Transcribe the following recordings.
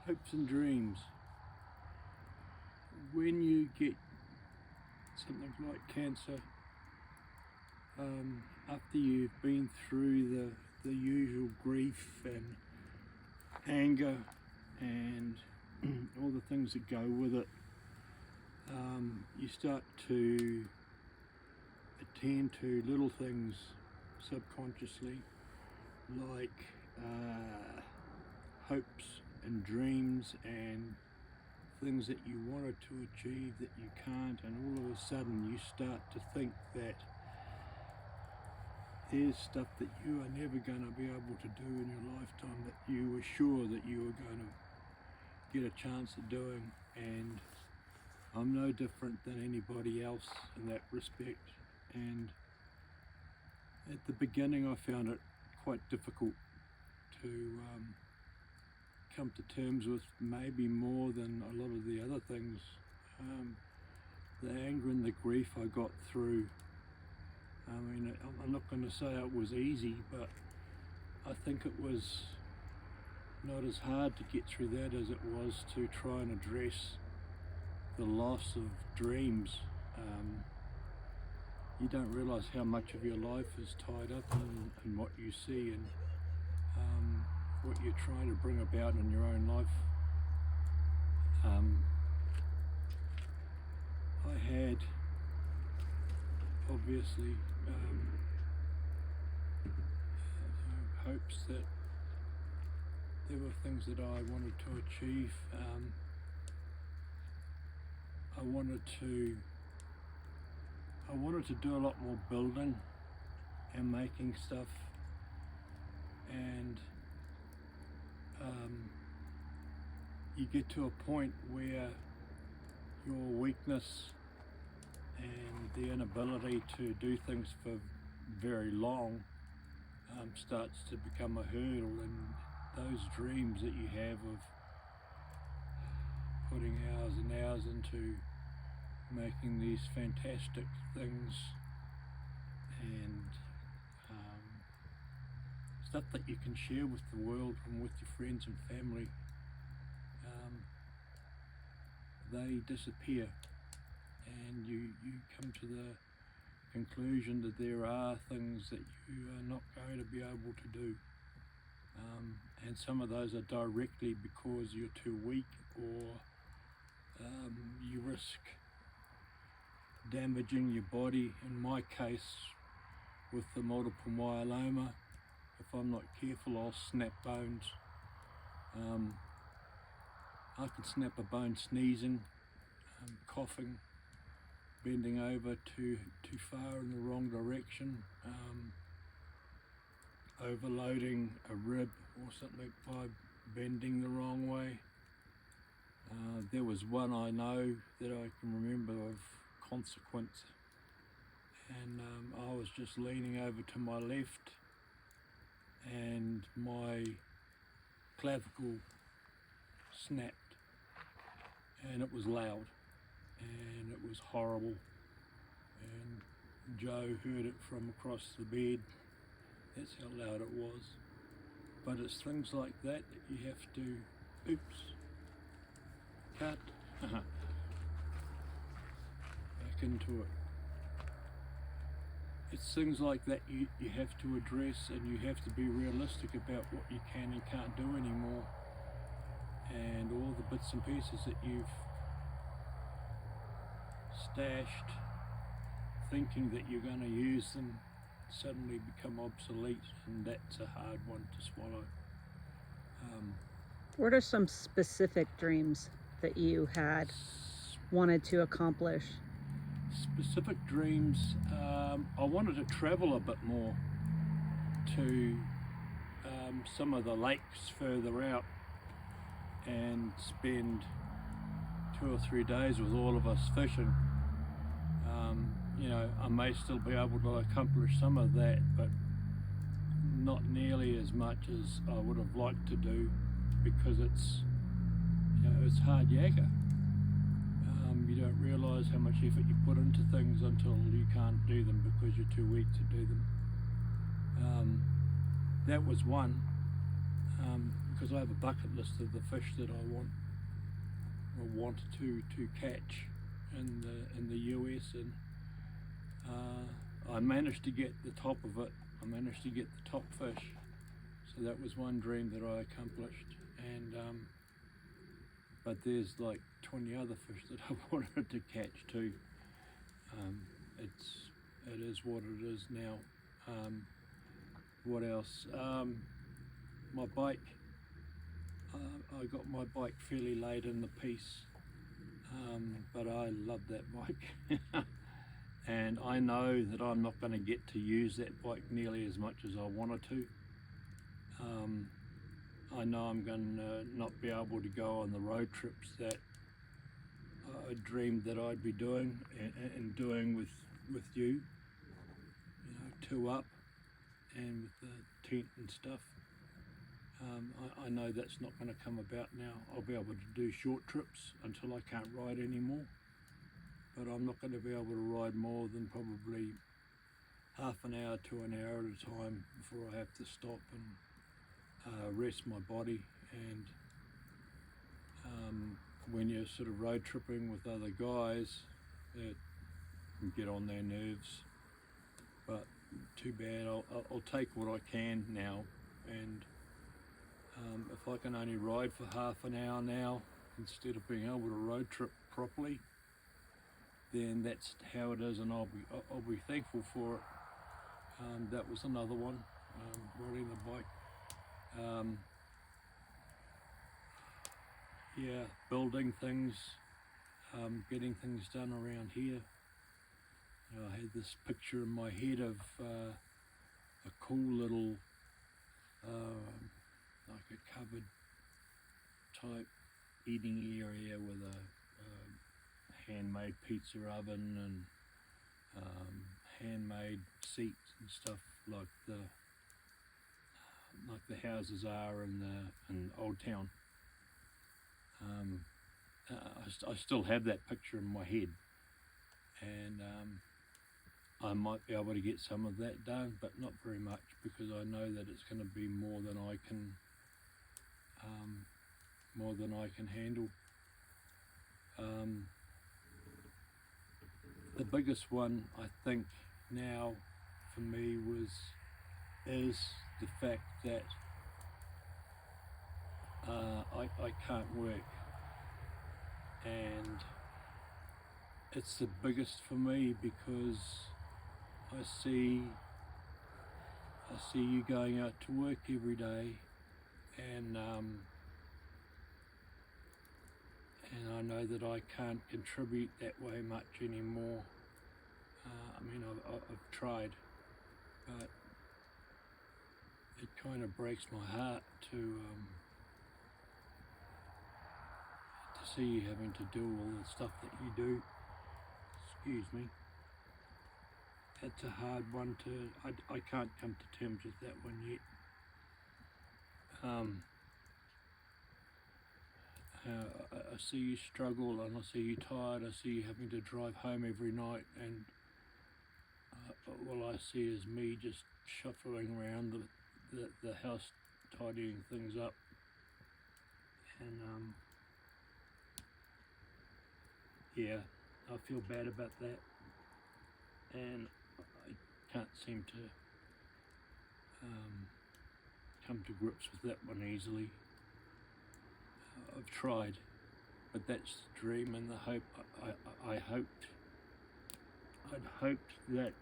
hopes and dreams. When you get something like cancer, after you've been through the usual grief and anger and all the things that go with it, you start to attend to little things subconsciously, like hopes and dreams and things that you wanted to achieve that you can't, and all of a sudden you start to think that there's stuff that you are never going to be able to do in your lifetime that you were sure that you were going to get a chance at doing. And I'm no different than anybody else in that respect. And at the beginning I found it quite difficult to come to terms with, maybe more than a lot of the other things. The anger and the grief I got through, I mean, I'm not going to say it was easy, but I think it was not as hard to get through that as it was to try and address the loss of dreams. You don't realise how much of your life is tied up in what you see and what you're trying to bring about in your own life. I had obviously hopes that there were things that I wanted to achieve. I wanted to do a lot more building and making stuff, and you get to a point where your weakness and the inability to do things for very long starts to become a hurdle, and those dreams that you have of putting hours and hours into making these fantastic things and stuff that you can share with the world and with your friends and family, they disappear, and you come to the conclusion that there are things that you are not going to be able to do, and some of those are directly because you're too weak, or you risk damaging your body. In my case, with the multiple myeloma, if I'm not careful, I'll snap bones. I can snap a bone sneezing, coughing, bending over too far in the wrong direction, overloading a rib or something by bending the wrong way. There was one I know that I can remember of consequence, and I was just leaning over to my left and my clavicle snapped, and it was loud and it was horrible, and Joe heard it from across the bed. That's how loud it was. But it's things like that that you have to, oops, cut, back into it. It's things like that you have to address, and you have to be realistic about what you can and can't do anymore, and all the bits and pieces that you've stashed thinking that you're going to use them suddenly become obsolete, and that's a hard one to swallow. What are some specific dreams that you had wanted to accomplish? Specific dreams, I wanted to travel a bit more to some of the lakes further out and spend 2 or 3 days with all of us fishing. You know, I may still be able to accomplish some of that, but not nearly as much as I would have liked to do, because it's, you know, it's hard yakka. You don't realise how much effort you put into things until you can't do them because you're too weak to do them. That was one. because I have a bucket list of the fish that I wanted to catch in the US, and I managed to get the top of it. I managed to get the top fish, so that was one dream that I accomplished. And but there's like 20 other fish that I wanted to catch too. It is what it is now. What else? My bike. I got my bike fairly late in the piece, but I love that bike. And I know that I'm not going to get to use that bike nearly as much as I wanted to. I know I'm going to not be able to go on the road trips that I dreamed that I'd be doing and doing with you, two up and with the tent and stuff. I know that's not going to come about now. I'll be able to do short trips until I can't ride anymore, but I'm not going to be able to ride more than probably half an hour to an hour at a time before I have to stop and rest my body. And when you're sort of road tripping with other guys, it can get on their nerves, but too bad. I'll take what I can now, and if I can only ride for half an hour now instead of being able to road trip properly, then that's how it is, and I'll be thankful for it. That was another one, riding the bike. Yeah, building things, getting things done around here. I had this picture in my head of a cool little like a cupboard type eating area with a handmade pizza oven and handmade seats and stuff like the houses are in Old Town. I still have that picture in my head, and I might be able to get some of that done, but not very much, because I know that it's going to be more than I can handle. The biggest one, I think, now for me is the fact that I can't work, and it's the biggest for me because I see you going out to work every day, and I know that I can't contribute that way much anymore. I mean, I've tried, but it kind of breaks my heart to see you having to do all the stuff that you do. Excuse me. That's a hard one to, I can't come to terms with that one yet. I see you struggle, and I see you tired. I see you having to drive home every night, and all I see is me just shuffling around the house, tidying things up, and yeah, I feel bad about that, and I can't seem to come to grips with that one easily. I've tried, but that's the dream and the hope. I'd hoped that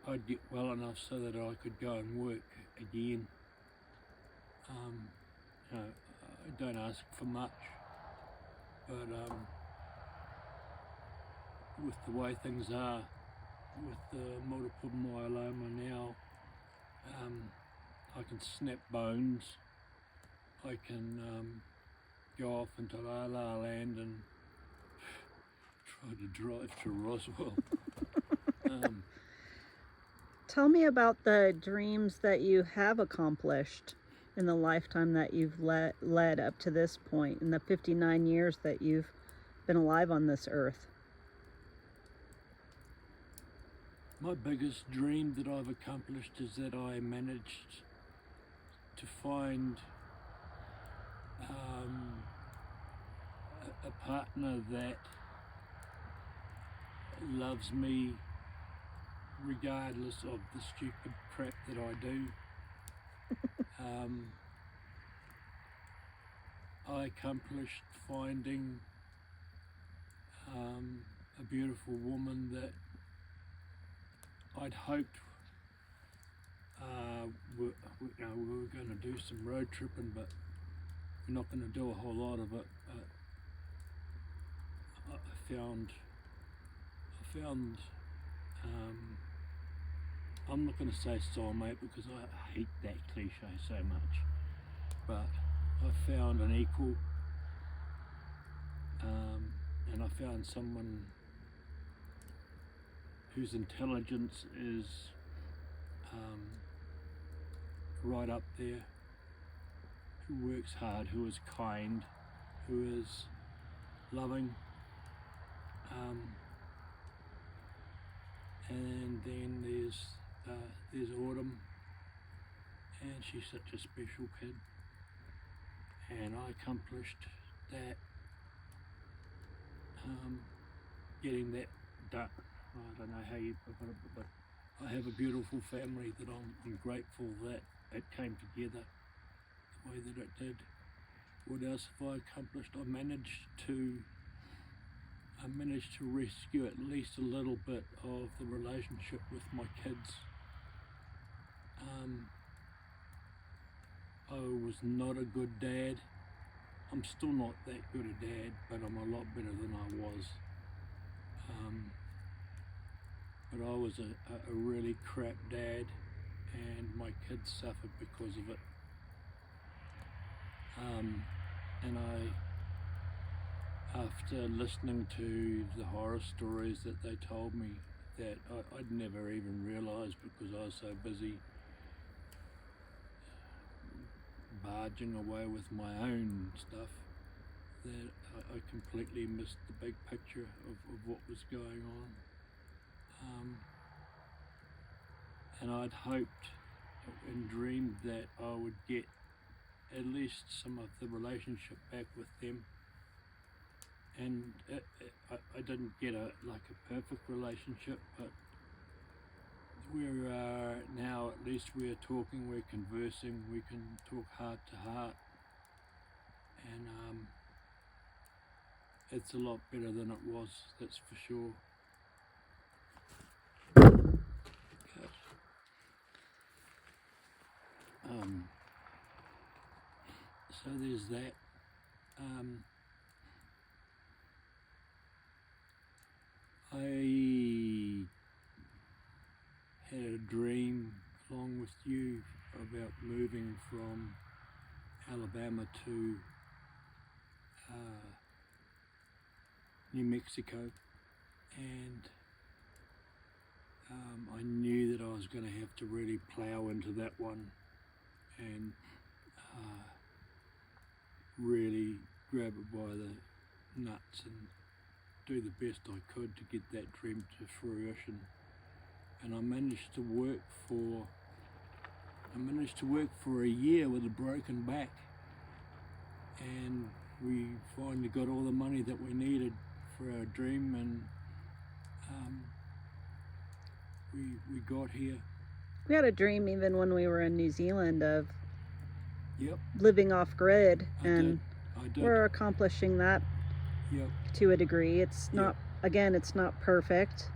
I'd get well enough so that I could go and work again. I don't ask for much, but with the way things are, with the multiple myeloma now, I can snap bones. I can go off into La La Land and try to drive to Roswell. Tell me about the dreams that you have accomplished in the lifetime that you've led up to this point, in the 59 years that you've been alive on this earth. My biggest dream that I've accomplished is that I managed to find a partner that loves me regardless of the stupid crap that I do. I accomplished finding a beautiful woman that I'd hoped we were going to do some road tripping, but we're not going to do a whole lot of it. I found I'm not going to say soulmate because I hate that cliche so much, but I found an equal, and I found someone whose intelligence is right up there, who works hard, who is kind, who is loving, and then there's Autumn, and she's such a special kid, and I accomplished that, getting that done. I don't know how you put it, but I have a beautiful family that I'm grateful that it came together the way that it did. What else have I accomplished? I managed to rescue at least a little bit of the relationship with my kids. I was not a good dad. I'm still not that good a dad, but I'm a lot better than I was. But I was a really crap dad, and my kids suffered because of it. And after listening to the horror stories that they told me, that I'd never even realised because I was so busy barging away with my own stuff, that I completely missed the big picture of what was going on. And I'd hoped and dreamed that I would get at least some of the relationship back with them. And I didn't get a perfect relationship, but we're now, at least we're talking, we're conversing, we can talk heart to heart, and it's a lot better than it was, that's for sure. So there's that. I had a dream along with you about moving from Alabama to New Mexico, and I knew that I was going to have to really plow into that one and really grab it by the nuts and do the best I could to get that dream to fruition. And I managed to work for a year with a broken back, and we finally got all the money that we needed for our dream, and we got here. We had a dream even when we were in New Zealand of Yep. living off grid, I and did. we're accomplishing that Yep. to a degree. It's not, again, it's not perfect,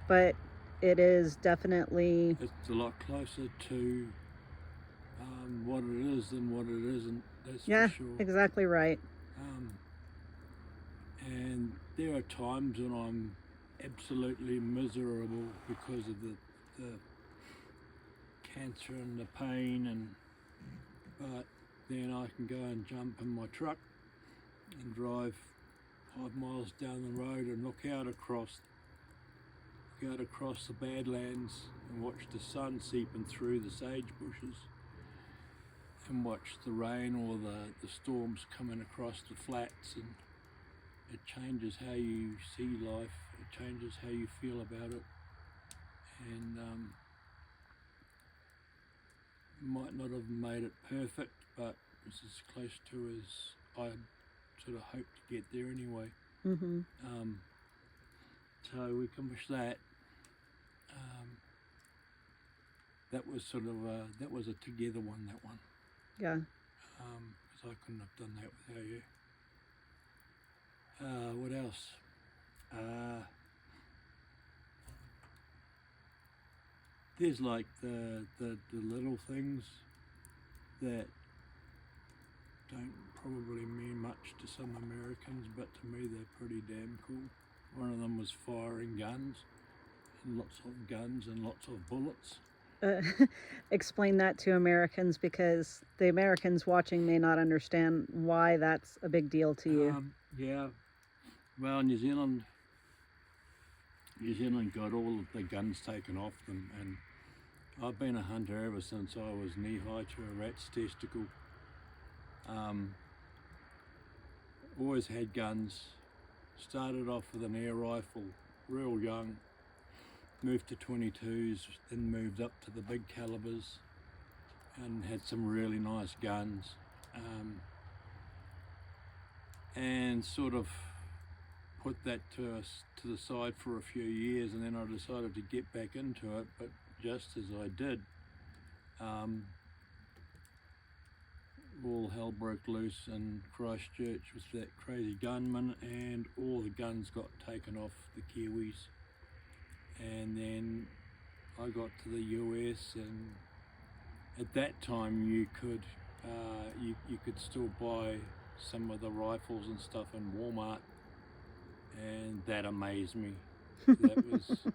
but it is definitely, It's a lot closer to what it is than what it isn't, that's for sure. exactly right. And there are times when I'm absolutely miserable because of the cancer and the pain, but then I can go and jump in my truck and drive 5 miles down the road and look out across the Badlands and watch the sun seeping through the sage bushes, and watch the rain or the storms coming across the flats, and it changes how you see life, it changes how you feel about it. And might not have made it perfect, but it's as close to as I sort of hoped to get there anyway. Mm-hmm. So we can wish that. That was sort of that was a together one, that one. Yeah. Because I couldn't have done that without you. What else? There's like the little things that don't probably mean much to some Americans, but to me they're pretty damn cool. One of them was firing guns, and lots of guns and lots of bullets. Explain that to Americans, because the Americans watching may not understand why that's a big deal to you. Yeah, well, New Zealand got all of the guns taken off them, and I've been a hunter ever since I was knee-high to a rat's testicle. Always had guns. Started off with an air rifle, real young. Moved to 22s, then moved up to the big calibers, and had some really nice guns. And sort of put that to the side for a few years, and then I decided to get back into it. But just as I did, all hell broke loose in Christchurch with that crazy gunman, and all the guns got taken off the Kiwis. And then I got to the US, and at that time you could still buy some of the rifles and stuff in Walmart, and that amazed me. That was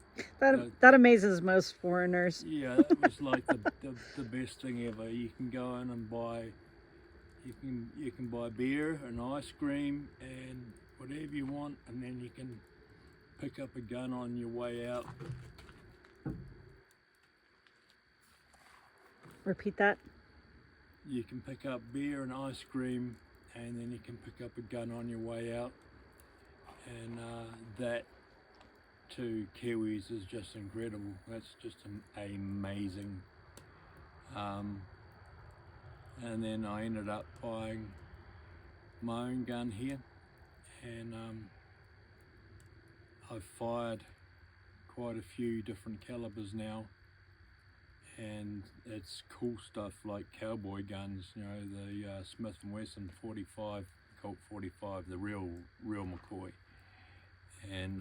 that amazes most foreigners. Yeah, that was like the best thing ever. You can go in and buy, you can buy beer and ice cream and whatever you want, and then you can pick up a gun on your way out. Repeat that. You can pick up beer and ice cream, and then you can pick up a gun on your way out, and that to Kiwis is just incredible. That's just amazing. And then I ended up buying my own gun here, and I've fired quite a few different calibers now, and it's cool stuff like cowboy guns, you know, the Smith & Wesson 45, Colt 45, the real McCoy. And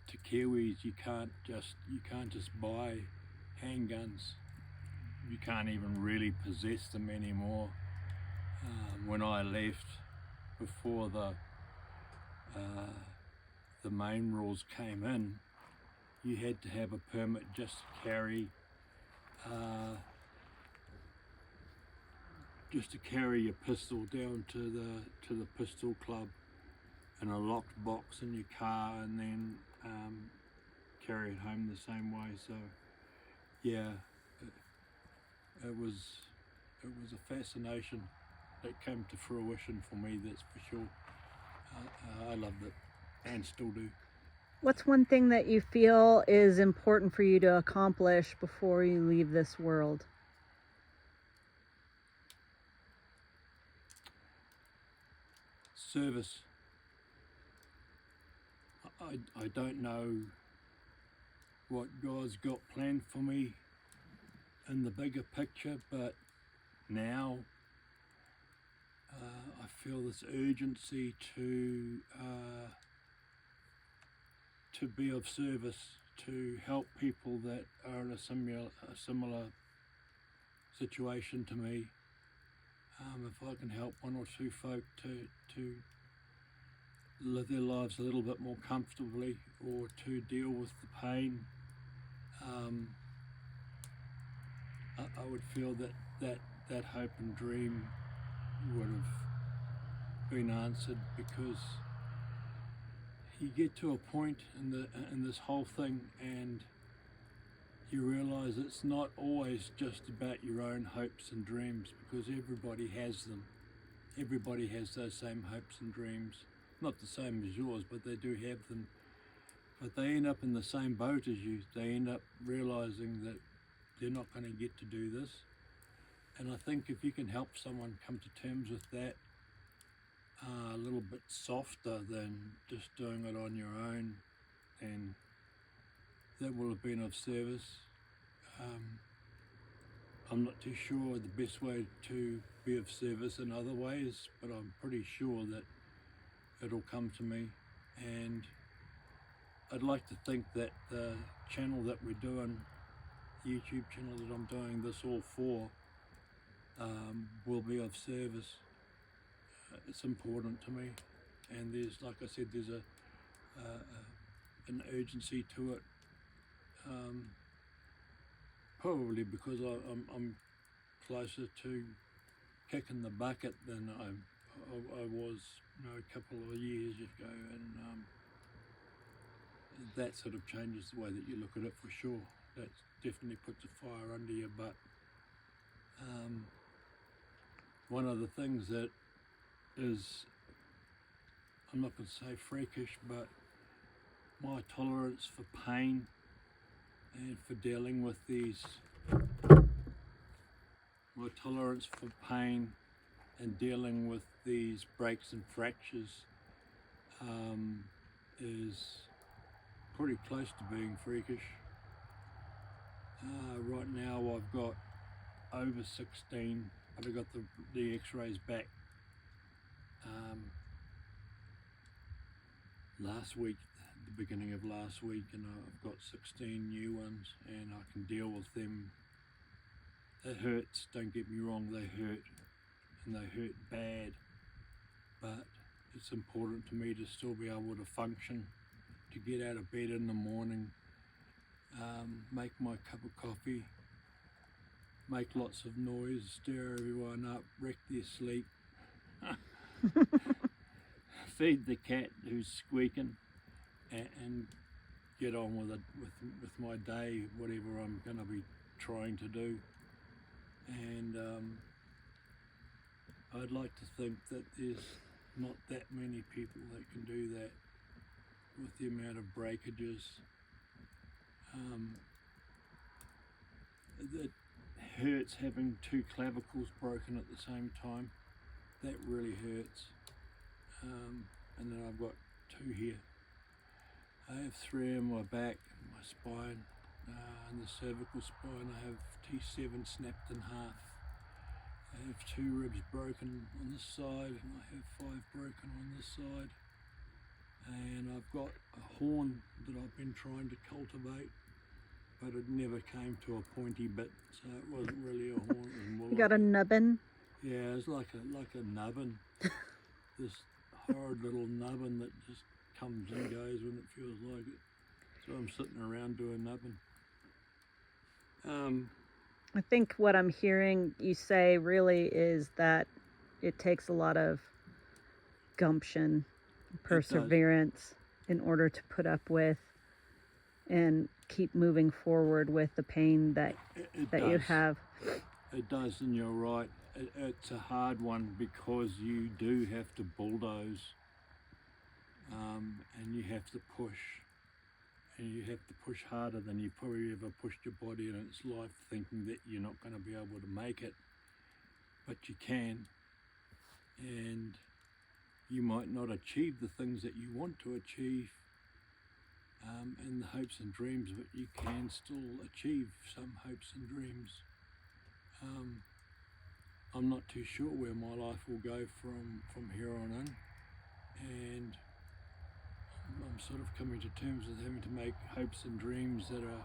to Kiwis, you can't just buy handguns. You can't even really possess them anymore. When I left, before the main rules came in, you had to have a permit just to carry your pistol down to the pistol club in a locked box in your car, and then carry it home the same way. So yeah, it was a fascination that came to fruition for me, that's for sure. I loved it and still do. What's one thing that you feel is important for you to accomplish before you leave this world? Service. I don't know what God's got planned for me in the bigger picture, but now I feel this urgency to be of service, to help people that are in a similar situation to me. If I can help one or two folk to live their lives a little bit more comfortably, or to deal with the pain, I would feel that hope and dream would have been answered, because you get to a point in this whole thing, and you realize it's not always just about your own hopes and dreams, because everybody has them. Everybody has those same hopes and dreams. Not the same as yours, but they do have them. But they end up in the same boat as you. They end up realizing that they're not going to get to do this. And I think if you can help someone come to terms with that a little bit softer than just doing it on your own, and that will have been of service. I'm not too sure the best way to be of service in other ways, but I'm pretty sure that it'll come to me. And I'd like to think that the channel that we're doing, the YouTube channel that I'm doing this all for, will be of service. It's important to me, and there's, like I said, there's an urgency to it. Probably because I'm closer to kicking the bucket than I was, a couple of years ago, and that sort of changes the way that you look at it for sure. That definitely puts a fire under your butt. One of the things that is, I'm not going to say freakish, but my tolerance for pain and for dealing with these, my tolerance for pain and dealing with these breaks and fractures is pretty close to being freakish. Right now I've got over 16, but I got the x-rays back last week, the beginning of last week, and I've got 16 new ones, and I can deal with them. It hurts, don't get me wrong, they hurt, and they hurt bad, but it's important to me to still be able to function, to get out of bed in the morning, make my cup of coffee, make lots of noise, stir everyone up, wreck their sleep, feed the cat who's squeaking, and get on with it, with my day, whatever I'm going to be trying to do. And I'd like to think that there's not that many people that can do that with the amount of breakages. It hurts having two clavicles broken at the same time. That really hurts. And then I've got two here. I have three in my back, my spine, and the cervical spine. I have T7 snapped in half. I have two ribs broken on this side, and I have 5 broken on this side. And I've got a horn that I've been trying to cultivate, but it never came to a pointy bit, so it wasn't really a horn. It was more You got a nubbin? Yeah, it's like a nubbin. This horrid little nubbin that just comes and goes when it feels like it. So I'm sitting around doing nothing. I think what I'm hearing you say really is that it takes a lot of gumption, perseverance in order to put up with and keep moving forward with the pain that you have. It does, and you're right. It's a hard one because you do have to bulldoze, and you have to push, and you have to push harder than you probably ever pushed your body in its life, thinking that you're not going to be able to make it, but you can, and you might not achieve the things that you want to achieve, and the hopes and dreams, but you can still achieve some hopes and dreams. I'm not too sure where my life will go from here on in, and I'm sort of coming to terms with having to make hopes and dreams that are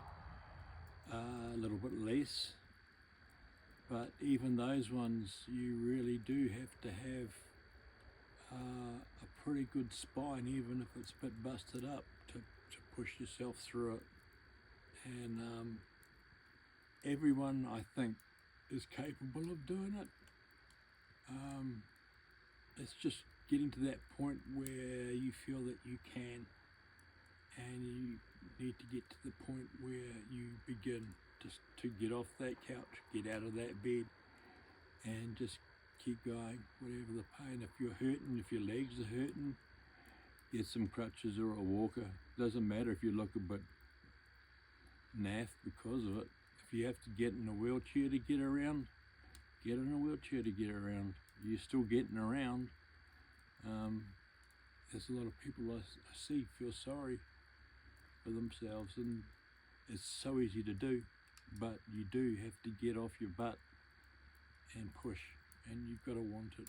a little bit less, but even those ones you really do have to have a pretty good spine, even if it's a bit busted up, to push yourself through it. And everyone, I think, is capable of doing it. It's just getting to that point where you feel that you can, and you need to get to the point where you begin just to get off that couch, get out of that bed, and just keep going, whatever the pain. If you're hurting, if your legs are hurting, get some crutches or a walker. Doesn't matter if you look a bit naff because of it. If you have to get in a wheelchair to get around, get in a wheelchair to get around. You're still getting around. There's a lot of people I see feel sorry for themselves, and it's so easy to do, but you do have to get off your butt and push, and you've got to want it.